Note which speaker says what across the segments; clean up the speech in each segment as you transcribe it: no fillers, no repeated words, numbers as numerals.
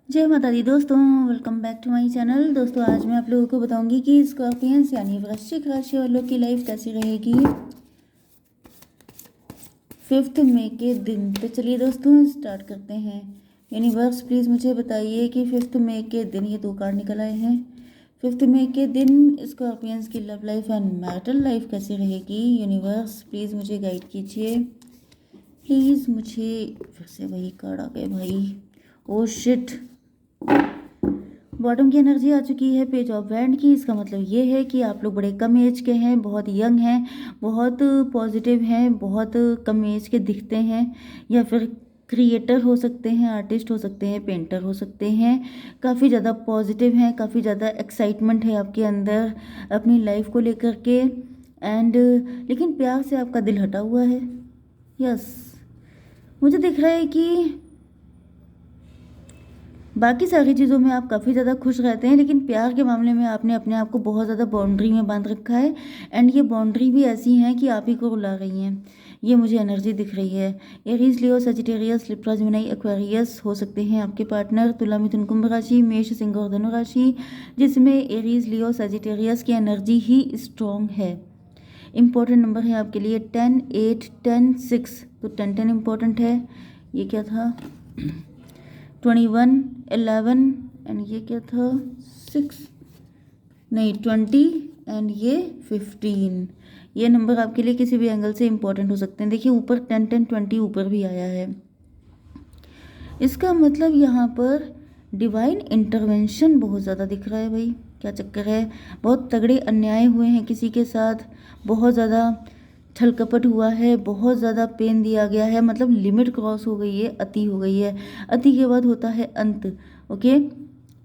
Speaker 1: जय माता दी दोस्तों, welcome back to my channel. दोस्तों आज मैं आप लोगों को बताऊंगी कि स्कॉर्पियंस यानी वृश्चिक राशि वालों की लाइफ कैसी रहेगी 5 मई के दिन। तो चलिए दोस्तों स्टार्ट करते हैं। यूनिवर्स प्लीज़ मुझे बताइए कि 5 मई के दिन, ये 2 कार्ड निकल आए हैं, 5 मई के दिन स्कॉर्पियंस की love life and marital life कैसी रहेगी। यूनिवर्स प्लीज़ मुझे गाइड कीजिए प्लीज़। मुझे फिर से वही कार्ड आ गए भाई, ओ शिट। बॉटम की एनर्जी आ चुकी है पेज ऑफ वैंड की। इसका मतलब ये है कि आप लोग बड़े कम एज के हैं, बहुत यंग हैं, बहुत पॉजिटिव हैं, बहुत कम एज के दिखते हैं, या फिर क्रिएटर हो सकते हैं, आर्टिस्ट हो सकते हैं, पेंटर हो सकते हैं। काफ़ी ज़्यादा पॉजिटिव हैं, काफ़ी ज़्यादा एक्साइटमेंट है आपके अंदर अपनी लाइफ को लेकर के। एंड लेकिन प्यार से आपका दिल हटा हुआ है। यस, मुझे दिख रहा है कि बाकी सारी चीज़ों में आप काफ़ी ज़्यादा खुश रहते हैं, लेकिन प्यार के मामले में आपने अपने आप को बहुत ज़्यादा बाउंड्री में बांध रखा है। एंड ये बाउंड्री भी ऐसी हैं कि आप ही को रुला रही हैं। ये मुझे एनर्जी दिख रही है। एरीज, लियो, सजिटेरियस, लिब्रा, जेमिनी, एक्वेरियस हो सकते हैं आपके पार्टनर। तुला, मिथुन, कुंभ राशि, मेष, सिंह और धनु राशि, जिसमें एरीज, लियो, सजिटेरियस की एनर्जी ही स्ट्रॉन्ग है। इम्पोर्टेंट नंबर है आपके लिए 10, 8, 10, 6। तो 10 इम्पोर्टेंट है। ये क्या था 21, 11 एंड ये क्या था 6, नहीं 20 एंड ये 15। ये नंबर आपके लिए किसी भी एंगल से इम्पोर्टेंट हो सकते हैं। देखिए ऊपर 10, 10, 20 ऊपर भी आया है। इसका मतलब यहाँ पर डिवाइन इंटरवेंशन बहुत ज़्यादा दिख रहा है भाई। क्या चक्कर है, बहुत तगड़े अन्याय हुए हैं किसी के साथ, बहुत ज़्यादा छल कपट हुआ है, बहुत ज़्यादा पेन दिया गया है, मतलब लिमिट क्रॉस हो गई है, अति हो गई है। अति के बाद होता है अंत। ओके,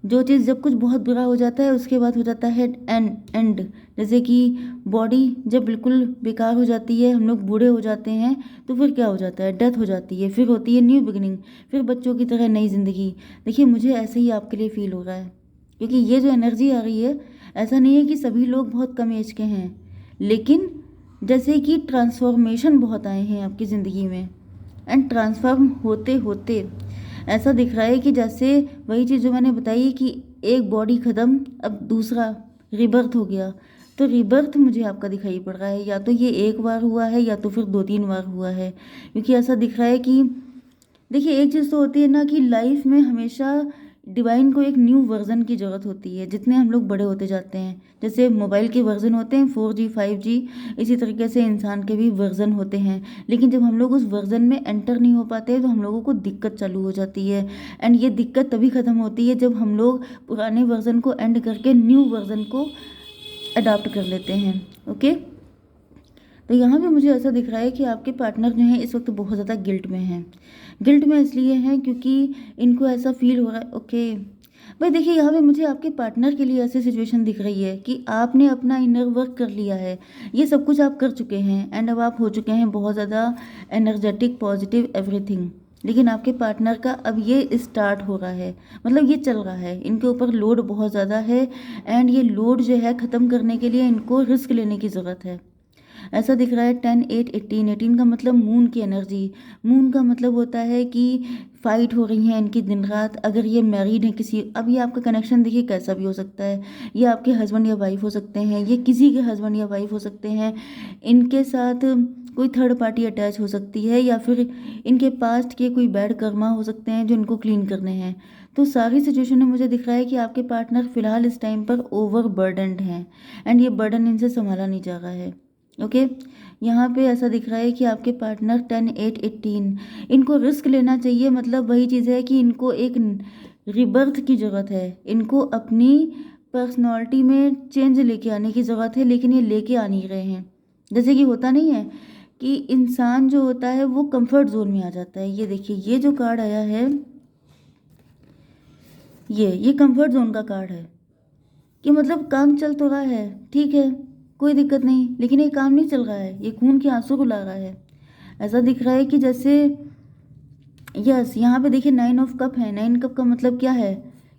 Speaker 1: जो चीज़ जब कुछ बहुत बुरा हो जाता है उसके बाद हो जाता है एंड। जैसे कि बॉडी जब बिल्कुल बेकार हो जाती है, हम लोग बूढ़े हो जाते हैं, तो फिर क्या हो जाता है, डेथ हो जाती है, फिर होती है न्यू बिगिनिंग, फिर बच्चों की तरह नई ज़िंदगी। देखिए मुझे ऐसे ही आपके लिए फील हो रहा है, क्योंकि ये जो एनर्जी आ रही है, ऐसा नहीं है कि सभी लोग बहुत कम एज के हैं, लेकिन जैसे कि ट्रांसफॉर्मेशन बहुत आए हैं आपकी ज़िंदगी में। एंड ट्रांसफॉर्म होते होते ऐसा दिख रहा है कि जैसे वही चीज़ जो मैंने बताई कि एक बॉडी ख़त्म, अब दूसरा रिबर्थ हो गया। तो रिबर्थ मुझे आपका दिखाई पड़ रहा है, या तो ये एक बार हुआ है या तो फिर 2-3 बार हुआ है, क्योंकि ऐसा दिख रहा है कि देखिए एक चीज़ तो होती है ना कि लाइफ में हमेशा डिवाइन को एक न्यू वर्जन की ज़रूरत होती है जितने हम लोग बड़े होते जाते हैं। जैसे मोबाइल के वर्जन होते हैं 4G 5G, इसी तरीके से इंसान के भी वर्जन होते हैं। लेकिन जब हम लोग उस वर्जन में एंटर नहीं हो पाते तो हम लोगों को दिक्कत चालू हो जाती है। एंड ये दिक्कत तभी ख़त्म होती है जब हम लोग पुराने वर्जन को एंड करके न्यू वर्जन को अडॉप्ट कर लेते हैं। ओके, तो यहाँ पे मुझे ऐसा दिख रहा है कि आपके पार्टनर जो हैं इस वक्त बहुत ज़्यादा गिल्ट में हैं। गिल्ट में इसलिए हैं क्योंकि इनको ऐसा फील हो रहा है। ओके भाई, देखिए यहाँ पे मुझे आपके पार्टनर के लिए ऐसी सिचुएशन दिख रही है कि आपने अपना इनर वर्क कर लिया है, ये सब कुछ आप कर चुके हैं, एंड अब आप हो चुके हैं बहुत ज़्यादा एनर्जेटिक, पॉजिटिव, एवरीथिंग। लेकिन आपके पार्टनर का अब ये स्टार्ट हो रहा है, मतलब ये चल रहा है, इनके ऊपर लोड बहुत ज़्यादा है। एंड ये लोड जो है ख़त्म करने के लिए इनको रिस्क लेने की ज़रूरत है। ऐसा दिख रहा है 10, 8, 18। 18 का मतलब मून की एनर्जी। मून का मतलब होता है कि फाइट हो रही है इनकी दिन रात। अगर ये मैरिड है किसी, अब ये आपका कनेक्शन देखिए कैसा भी हो सकता है, ये आपके हस्बैंड या वाइफ हो सकते हैं, ये किसी के हस्बैंड या वाइफ हो सकते हैं, इनके साथ कोई थर्ड पार्टी अटैच हो सकती है, या फिर इनके पास्ट के कोई बैड कर्मा हो सकते हैं जो इनको क्लीन करने हैं। तो सारी सिचुएशन में मुझे दिख रहा है कि आपके पार्टनर फिलहाल इस टाइम पर ओवर बर्डनड हैं, एंड ये बर्डन इनसे संभाला नहीं जा रहा है। ओके, यहाँ पे ऐसा दिख रहा है कि आपके पार्टनर 10, 8, 18, इनको रिस्क लेना चाहिए। मतलब वही चीज़ है कि इनको एक रिबर्थ की ज़रूरत है, इनको अपनी पर्सनालिटी में चेंज लेके आने की ज़रूरत है, लेकिन ये लेके आ नहीं रहे हैं। जैसे कि होता नहीं है कि इंसान जो होता है वो कंफर्ट जोन में आ जाता है। ये देखिए ये जो कार्ड आया है, ये कंफर्ट जोन का कार्ड है, कि मतलब काम चल तो रहा है, ठीक है, कोई दिक्कत नहीं, लेकिन ये काम नहीं चल रहा है, ये खून के आंसू रुला रहा है। ऐसा दिख रहा है कि जैसे, यस, यहाँ पे देखिए 9 ऑफ कप है। 9 कप का मतलब क्या है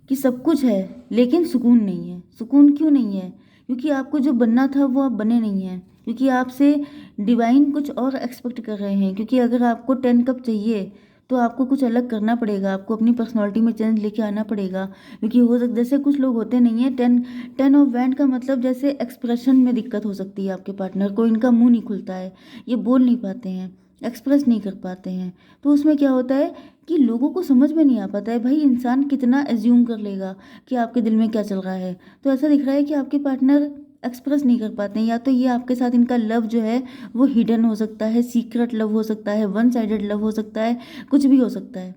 Speaker 1: कि सब कुछ है लेकिन सुकून नहीं है। सुकून क्यों नहीं है? क्योंकि आपको जो बनना था वो आप बने नहीं हैं, क्योंकि आपसे डिवाइन कुछ और एक्सपेक्ट कर रहे हैं। क्योंकि अगर आपको 10 कप चाहिए तो आपको कुछ अलग करना पड़ेगा, आपको अपनी पर्सनालिटी में चेंज लेके आना पड़ेगा। क्योंकि हो सकता, जैसे कुछ लोग होते नहीं है, टेन ऑफ वैंड का मतलब जैसे एक्सप्रेशन में दिक्कत हो सकती है आपके पार्टनर को, इनका मुंह नहीं खुलता है, ये बोल नहीं पाते हैं, एक्सप्रेस नहीं कर पाते हैं। तो उसमें क्या होता है कि लोगों को समझ में नहीं आ पाता है भाई इंसान कितना एज्यूम कर लेगा कि आपके दिल में क्या चल रहा है। तो ऐसा दिख रहा है कि आपके पार्टनर एक्सप्रेस नहीं कर पाते हैं, या तो ये आपके साथ इनका लव जो है वो हिडन हो सकता है, सीक्रेट लव हो सकता है, वन साइडेड लव हो सकता है, कुछ भी हो सकता है।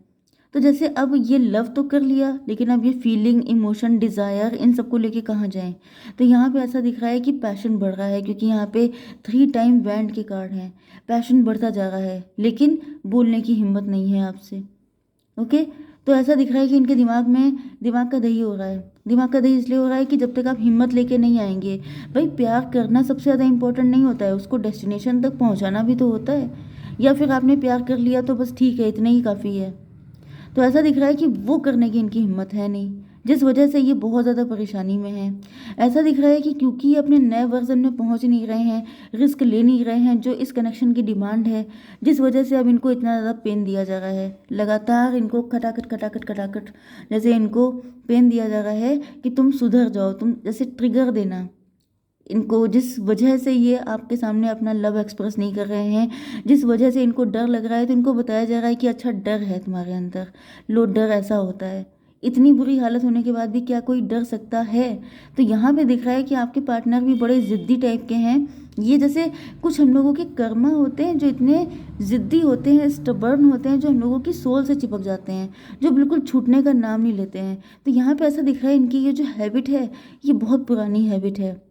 Speaker 1: तो जैसे अब ये लव तो कर लिया, लेकिन अब ये फीलिंग, इमोशन, डिज़ायर, इन सबको लेके कहाँ जाएं। तो यहाँ पे ऐसा दिख रहा है कि पैशन बढ़ रहा है, क्योंकि यहाँ पे 3 टाइम वैंड के कार्ड हैं। पैशन बढ़ता जा रहा है, लेकिन बोलने की हिम्मत नहीं है आपसे। ओके। तो ऐसा दिख रहा है कि इनके दिमाग का दही हो रहा है। दिमाग का दही इसलिए हो रहा है कि जब तक आप हिम्मत लेके नहीं आएंगे, भाई प्यार करना सबसे ज़्यादा इंपॉर्टेंट नहीं होता है, उसको डेस्टिनेशन तक पहुंचाना भी तो होता है। या फिर आपने प्यार कर लिया तो बस ठीक है, इतना ही काफ़ी है। तो ऐसा दिख रहा है कि वो करने की इनकी हिम्मत है नहीं, जिस वजह से ये बहुत ज़्यादा परेशानी में है। ऐसा दिख रहा है कि क्योंकि ये अपने नए वर्जन में पहुंच नहीं रहे हैं, रिस्क ले नहीं रहे हैं, जो इस कनेक्शन की डिमांड है, जिस वजह से अब इनको इतना ज़्यादा पेन दिया जा रहा है। लगातार इनको खटाखट खटाखट खटाखट जैसे इनको पेन दिया जा रहा है कि तुम सुधर जाओ, तुम जैसे ट्रिगर देना इनको, जिस वजह से ये आपके सामने अपना लव एक्सप्रेस नहीं कर रहे हैं, जिस वजह से इनको डर लग रहा है। तो इनको बताया जा रहा है कि अच्छा डर है तुम्हारे अंदर, लो डर ऐसा होता है। इतनी बुरी हालत होने के बाद भी क्या कोई डर सकता है। तो यहाँ पे दिख रहा है कि आपके पार्टनर भी बड़े ज़िद्दी टाइप के हैं। ये जैसे कुछ हम लोगों के कर्मा होते हैं जो इतने ज़िद्दी होते हैं, स्टबर्न होते हैं, जो हम लोगों की सोल से चिपक जाते हैं, जो बिल्कुल छूटने का नाम नहीं लेते हैं। तो यहाँ पे ऐसा दिख रहा है इनकी ये जो हैबिट है, ये बहुत पुरानी हैबिट है।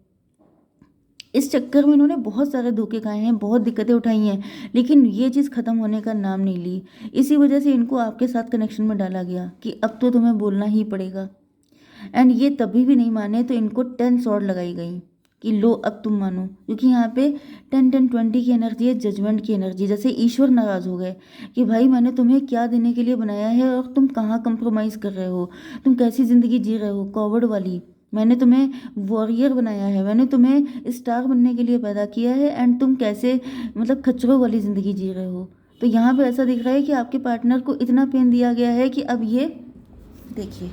Speaker 1: इस चक्कर में इन्होंने बहुत सारे धोखे खाए हैं, बहुत दिक्कतें उठाई हैं, लेकिन ये चीज़ ख़त्म होने का नाम नहीं ली। इसी वजह से इनको आपके साथ कनेक्शन में डाला गया कि अब तो तुम्हें बोलना ही पड़ेगा। एंड ये तभी भी नहीं माने, तो इनको 10 सॉर्ड लगाई गई कि लो अब तुम मानो। क्योंकि यहाँ पे 10-10-20 की एनर्जी है, जजमेंट की एनर्जी, जैसे ईश्वर नाराज़ हो गए कि भाई मैंने तुम्हें क्या देने के लिए बनाया है और तुम कहाँ कंप्रोमाइज़ कर रहे हो, तुम कैसी ज़िंदगी जी रहे हो, कॉवर्ड वाली। मैंने तुम्हें वॉरियर बनाया है, मैंने तुम्हें स्टार बनने के लिए पैदा किया है, एंड तुम कैसे मतलब खच्चरों वाली ज़िंदगी जी रहे हो। तो यहाँ पे ऐसा दिख रहा है कि आपके पार्टनर को इतना पेन दिया गया है कि अब ये देखिए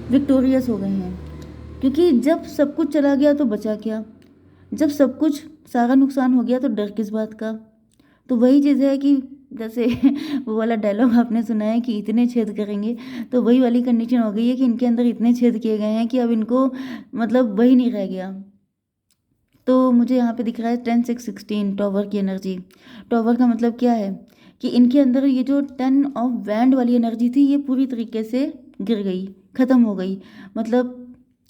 Speaker 1: विक्टोरियस हो गए हैं। क्योंकि जब सब कुछ चला गया तो बचा क्या, जब सब कुछ सारा नुकसान हो गया तो डर किस बात का। तो वही चीज़ है कि जैसे वो वाला डायलॉग आपने सुना है कि इतने छेद करेंगे, तो वही वाली कंडीशन हो गई है कि इनके अंदर इतने छेद किए गए हैं कि अब इनको मतलब वही नहीं रह गया। तो मुझे यहाँ पे दिख रहा है 10-6-16 टॉवर की एनर्जी। टॉवर का मतलब क्या है कि इनके अंदर ये जो 10 ऑफ वैंड वाली एनर्जी थी, ये पूरी तरीके से गिर गई, ख़त्म हो गई। मतलब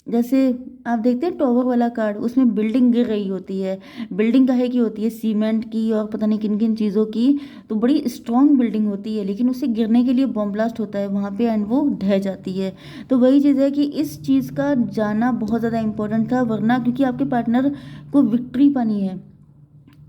Speaker 1: जैसे आप देखते हैं टॉवर वाला कार्ड, उसमें बिल्डिंग गिर रही होती है। बिल्डिंग काहे की होती है, सीमेंट की और पता नहीं किन किन चीज़ों की। तो बड़ी स्ट्रॉन्ग बिल्डिंग होती है, लेकिन उसे गिरने के लिए बॉम्ब ब्लास्ट होता है वहाँ पे, एंड वो ढह जाती है। तो वही चीज़ है कि इस चीज़ का जाना बहुत ज़्यादा इंपॉर्टेंट था, वरना क्योंकि आपके पार्टनर को विक्ट्री पानी है,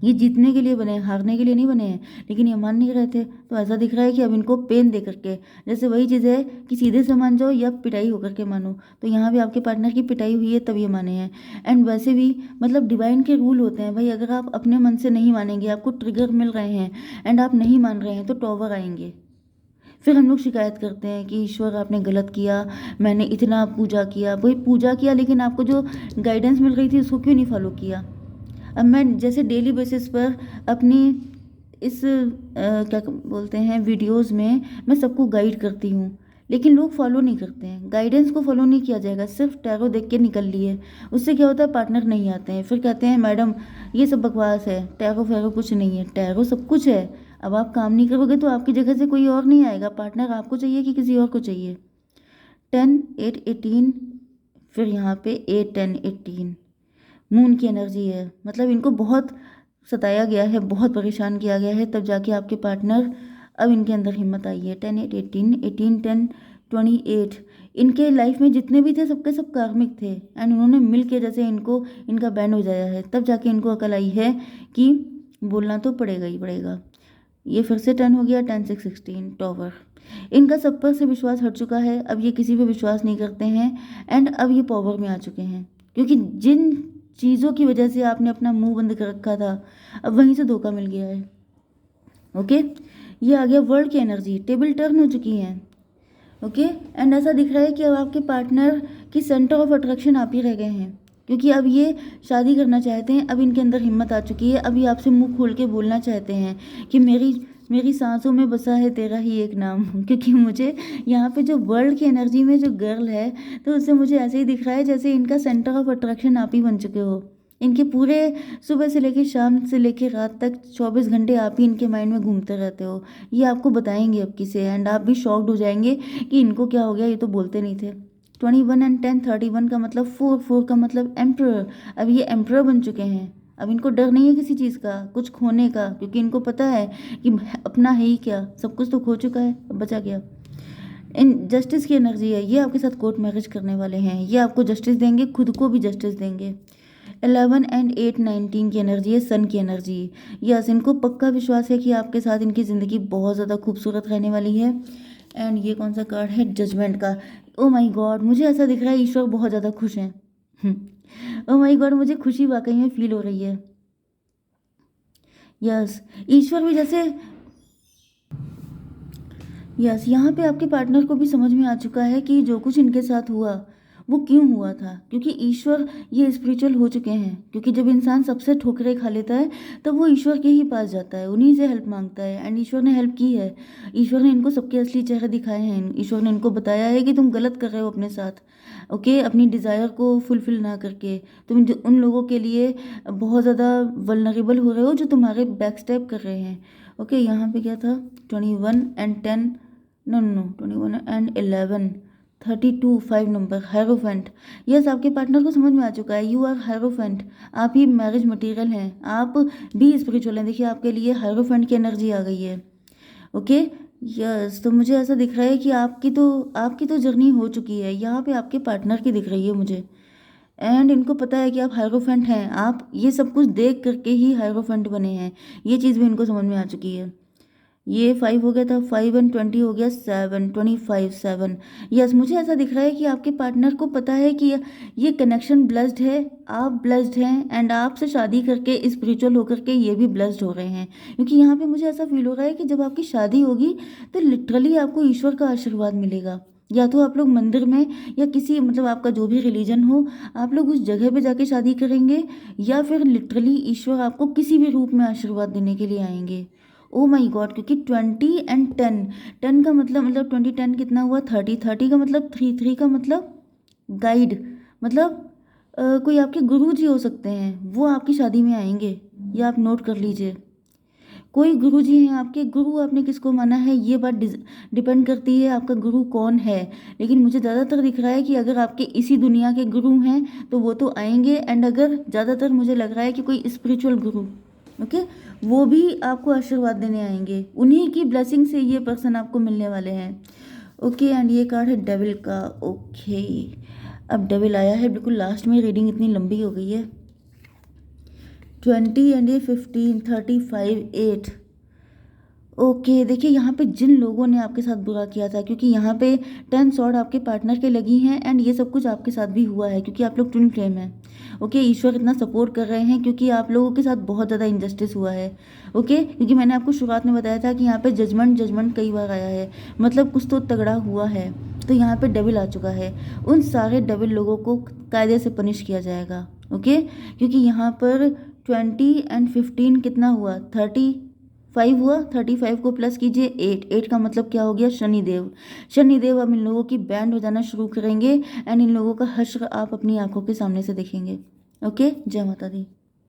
Speaker 1: ये जीतने के लिए बने हैं, हारने के लिए नहीं बने हैं, लेकिन ये मान नहीं रहे थे। तो ऐसा दिख रहा है कि अब इनको पेन दे करके, जैसे वही चीज़ है कि सीधे से मान जाओ या पिटाई होकर के मानो। तो यहाँ भी आपके पार्टनर की पिटाई हुई है तब ये माने हैं। एंड वैसे भी मतलब डिवाइन के रूल होते हैं भाई, अगर आप अपने मन से नहीं मानेंगे, आपको ट्रिगर मिल रहे हैं एंड आप नहीं मान रहे हैं, तो टॉवर आएंगे। फिर हम लोग शिकायत करते हैं कि ईश्वर आपने गलत किया, मैंने इतना पूजा किया। वही पूजा किया, लेकिन आपको जो गाइडेंस मिल रही थी उसको क्यों नहीं फॉलो किया। अब मैं जैसे डेली बेसिस पर अपनी इस क्या बोलते हैं वीडियोस में मैं सबको गाइड करती हूँ, लेकिन लोग फॉलो नहीं करते हैं। गाइडेंस को फॉलो नहीं किया जाएगा, सिर्फ टैरो देख के निकल लिए। उससे क्या होता है, पार्टनर नहीं आते हैं, फिर कहते हैं मैडम ये सब बकवास है, टैरो फैरो कुछ नहीं है। टैरो सब कुछ है। अब आप काम नहीं करोगे तो आपकी जगह से कोई और नहीं आएगा। पार्टनर आपको चाहिए कि किसी और को चाहिए। 10-8-18, फिर यहाँ पे 8-10-18 मून की एनर्जी है। मतलब इनको बहुत सताया गया है, बहुत परेशान किया गया है, तब जाके आपके पार्टनर, अब इनके अंदर हिम्मत आई है। 10-8-18-18-10-28 इनके लाइफ में जितने भी थे सबके सब कार्मिक थे, एंड उन्होंने मिल के जैसे इनको इनका बैंड हो जाया है, तब जाके इनको अकल आई है कि बोलना तो पड़ेगा ही पड़ेगा। ये फिर से 10 हो गया, 10-6-16 टॉवर। इनका सब पर से विश्वास हट चुका है, अब ये किसी पे विश्वास नहीं करते हैं, एंड अब ये पावर में आ चुके हैं। क्योंकि जिन चीज़ों की वजह से आपने अपना मुंह बंद कर रखा था, अब वहीं से धोखा मिल गया है। ओके, ये आ गया वर्ल्ड की एनर्जी, टेबल टर्न हो चुकी है। ओके, एंड ऐसा दिख रहा है कि अब आपके पार्टनर की सेंटर ऑफ अट्रैक्शन आप ही रह गए हैं, क्योंकि अब ये शादी करना चाहते हैं। अब इनके अंदर हिम्मत आ चुकी है। अब ये आपसे मुंह खोल के बोलना चाहते हैं कि मेरी मेरी सांसों में बसा है तेरा ही एक नाम। क्योंकि मुझे यहाँ पे जो वर्ल्ड की एनर्जी में जो गर्ल है, तो उससे मुझे ऐसे ही दिख रहा है जैसे इनका सेंटर ऑफ अट्रैक्शन आप ही बन चुके हो। इनके पूरे सुबह से लेकर शाम से लेकर रात तक 24 घंटे आप ही इनके माइंड में घूमते रहते हो। ये आपको बताएंगे अब किसे, एंड आप भी शॉक्ड हो जाएंगे कि इनको क्या हो गया, ये तो बोलते नहीं थे। 21 एंड 10, 31 का मतलब 4, 4 का मतलब एम्प्रर। अब ये एम्प्रर बन चुके हैं। अब इनको डर नहीं है किसी चीज़ का, कुछ खोने का, क्योंकि इनको पता है कि अपना है ही क्या, सब कुछ तो खो चुका है, अब बचा गया। इन जस्टिस की एनर्जी है, ये आपके साथ कोर्ट मैरिज करने वाले हैं। ये आपको जस्टिस देंगे, खुद को भी जस्टिस देंगे। 11 एंड 8, 19 की एनर्जी है, सन की एनर्जी। यस, इनको पक्का विश्वास है कि आपके साथ इनकी ज़िंदगी बहुत ज़्यादा खूबसूरत रहने वाली है। एंड ये कौन सा कार्ड है, जजमेंट का। ओ माय गॉड, मुझे ऐसा दिख रहा है ईश्वर बहुत ज़्यादा खुश हैं। ओ माय गॉड, मुझे खुशी वाकई में फील हो रही है। यस, ईश्वर भी जैसे, यस, यहाँ पे आपके पार्टनर को भी समझ में आ चुका है कि जो कुछ इनके साथ हुआ वो क्यों हुआ था, क्योंकि ईश्वर ये स्पिरिचुअल हो चुके हैं। क्योंकि जब इंसान सबसे ठोकरें खा लेता है तब वो ईश्वर के ही पास जाता है, उन्हीं से हेल्प मांगता है, एंड ईश्वर ने हेल्प की है। ईश्वर ने इनको सबके असली चेहरे दिखाए हैं। ईश्वर ने इनको बताया है कि तुम गलत कर रहे हो अपने साथ, ओके, अपनी डिज़ायर को फुलफिल ना करके तुम उन लोगों के लिए बहुत ज़्यादा वल्नरेबल हो रहे हो जो तुम्हारे बैक स्टेप कर रहे हैं। ओके, यहाँ पे क्या था, 21 and 10, no 21 and 11, 32, 5 number, hierophant. Yes, आपके पार्टनर को समझ में आ चुका है, यू आर हेरोफेंट। आप ही मैरिज मटेरियल हैं, आप भी स्पिरिचुअल हैं। देखिए आपके लिए हेरोफेंट की एनर्जी आ गई है। ओके, यस, तो मुझे ऐसा दिख रहा है कि आपकी तो जर्नी हो चुकी है। यहाँ पे आपके पार्टनर की दिख रही है मुझे, एंड इनको पता है कि आप हायरोफेंट हैं। आप ये सब कुछ देख करके ही हायरोफेंट बने हैं, ये चीज़ भी इनको समझ में आ चुकी है। ये 5 हो गया था, 5 एंड 20 हो गया 7, 25, 7। यस, मुझे ऐसा दिख रहा है कि आपके पार्टनर को पता है कि ये कनेक्शन ब्लेस्ड है, आप ब्लेस्ड हैं, एंड आपसे शादी करके स्पिरिचुअल होकर के ये भी ब्लेस्ड हो रहे हैं। क्योंकि यहाँ पे मुझे ऐसा फील हो रहा है कि जब आपकी शादी होगी तो लिटरली आपको ईश्वर का आशीर्वाद मिलेगा। या तो आप लोग मंदिर में या किसी, मतलब आपका जो भी रिलीजन हो, आप लोग उस जगह पे जाके शादी करेंगे, या फिर लिटरली ईश्वर आपको किसी भी रूप में आशीर्वाद देने के लिए आएंगे। ओ माई गॉड, क्योंकि 20 एंड 10, 10 का मतलब 20, 10 कितना हुआ, 30, 30 का मतलब 3, 3 का मतलब गाइड, मतलब कोई आपके गुरु जी हो सकते हैं, वो आपकी शादी में आएंगे। ये आप नोट कर लीजिए, कोई गुरु जी हैं आपके। गुरु आपने किसको माना है ये बात डिपेंड करती है आपका गुरु कौन है। लेकिन मुझे ज़्यादातर दिख रहा है कि अगर आपके इसी दुनिया के गुरु हैं तो वो तो आएंगे, एंड अगर ज़्यादातर मुझे लग रहा है कि कोई स्पिरिचुअल गुरु, ओके, वो भी आपको आशीर्वाद देने आएंगे। उन्हीं की ब्लेसिंग से ये पर्सन आपको मिलने वाले हैं। ओके, एंड ये कार्ड है डेविल का। ओके, अब डेविल आया है बिल्कुल लास्ट में, रीडिंग इतनी लंबी हो गई है। 20 एंड ये 15, 35, 8। ओके, देखिए यहाँ पे जिन लोगों ने आपके साथ बुरा किया था, क्योंकि यहाँ पे 10 सॉर्ड आपके पार्टनर के लगी हैं, एंड ये सब कुछ आपके साथ भी हुआ है क्योंकि आप लोग ट्विन फ्लेम हैं। ओके, ईश्वर इतना सपोर्ट कर रहे हैं क्योंकि आप लोगों के साथ बहुत ज़्यादा इनजस्टिस हुआ है। ओके, क्योंकि मैंने आपको शुरुआत में बताया था कि यहाँ पे जजमेंट कई बार आया है, मतलब कुछ तो तगड़ा हुआ है। तो यहाँ पे डेविल आ चुका है, उन सारे डेविल लोगों को कायदे से पनिश किया जाएगा। ओके, क्योंकि यहाँ पर 20 एंड 15 कितना हुआ, 35 हुआ, 35 को प्लस कीजिए 8, 8 का मतलब क्या हो गया, शनिदेव। शनिदेव अब इन लोगों की बैंड हो जाना शुरू करेंगे, एंड इन लोगों का हश्र आप अपनी आंखों के सामने से देखेंगे। ओके, जय माता दी।